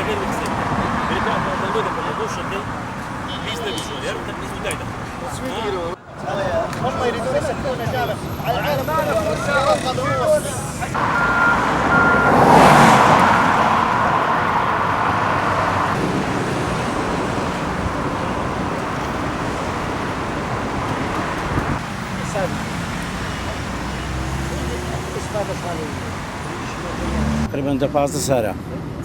غير مكسب بريتو أبغى ده شكل بيزنس بشوي يا رب تبيزنس دايدا هم يريدون يسكتون جامع على العالم تقريبا ده 15 سنة.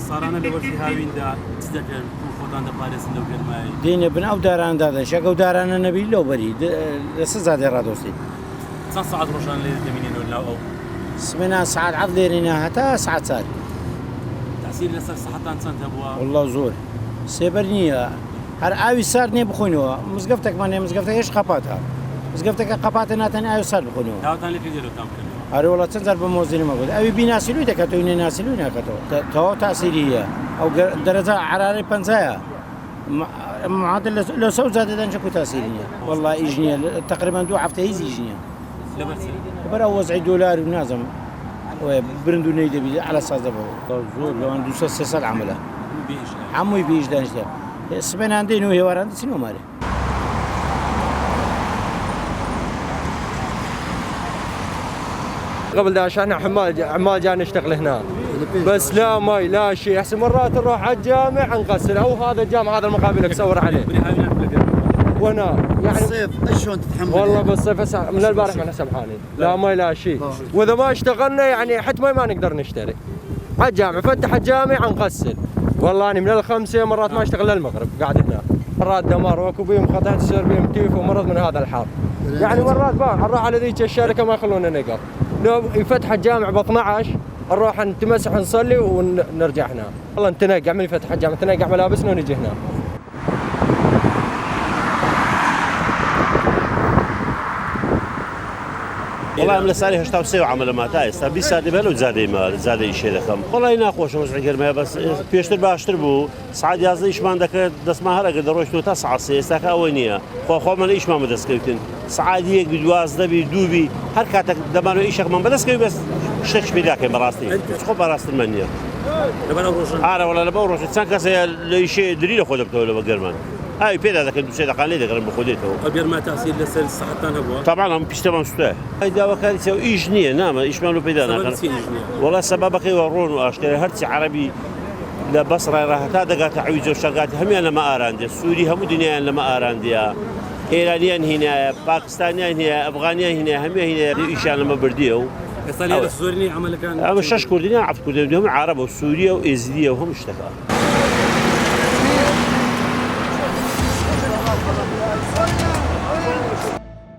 صارنا لو في هاوين دا تزدجر وخدان دا باريس لو جرماي. دين ابن أو داران دادا شاك أو داران النبي لو بريد لسه رادوسي. صار صعد روشان لي دمينين ولا أو. سمنا ساعات عضليرنا حتى ساعات سار. تأثير لسه صحتان سنت أبوا. والله زور. سيبرني هر أوي صارني بخونوا مزقفتك ماني مزقفتك إيش قباتها. مزقفتك قباتنا تاني أوي صار بخونوا. داوتان اللي في ديرو تامكن. هاري والله تنزل بموزني ما قلت أبي بيناسلوي دكتور إني ناسلوي نكتو تو تأثيرية أو درجة حرارة بنزايا معدل لو سو زاد دنشكو تأثيرية والله إجنية تقريبا دو حفتة يجي إجنية برا وزع دولار ونازم وبرندو نيدي بيجي على أساس ده زور لو عنده سلسلة عمله عمو يبيج دانش ده سبنا عندنا وهي ورا عندي سنو ماله قبل ده عشان عمال جاي نشتغل هنا بس لا مي لا شيء احسن مرات نروح على الجامع نغسل او هذا الجامع هذا المقابل اصور عليه وهنا يعني الصيف شلون تتحمل؟ والله بالصيف من البارح ما سمحاني لا مي لا شيء واذا ما اشتغلنا يعني حتى ما نقدر نشتري على الجامع فتح الجامع نغسل والله اني من الخمسة مرات ما اشتغل للمغرب قاعد هنا مرات دمار واكو بيهم قطعة تصير بيهم تيف ومرض من هذا الحار يعني مرات نروح على ذيك الشركة ما يخلونا نقر لو يفتح الجامع ب 12 نروح نتمسح ونصلي ونرجع هنا والله نتنقع من يفتح الجامع نتنقع ملابسنا ونجي هنا والله عمل سالي هشتا وسيو عمل ما تايس بي سادي بلو زادي ما زادي شيء رقم والله ناقوش مش غير بس بيشتر باشتر بو سعاد يازي ايش ما عندك دس ما هلا قدر روش تو تسعة سيستك اوينيه خو من ايش ما مدس كيتن سعاديه بدواز دبي دوبي حركاتك دمانو ايش من بدس كي بس شتش بيداك براستي خو براست المنيه لبنا روشان عارف ولا لبوروش تسانك سي شيء دليل خذك تو لو قرمان هاي بيدا ذاك الشيء قال لي غير بخودته أبير ما تأثير لسه صحتان أبوا طبعا هم بيشتغلون سته هاي دواء كان يسوي إيجنية نعم إيش ماله بيدا والله سببك يورون واشتري هرتي عربي لبصرة راح هذا تعويض وشغات هم أنا ما أراندي السوري هم دنيا أنا ما أرانديها إيرانيان هنا باكستانيان هنا أفغانيان هنا هم هنا إيش أنا ما برديو السوري عمل كان أنا مش أشكر دنيا عرفت كل هم عرب وسوريا وإزدية وهم اشتغلوا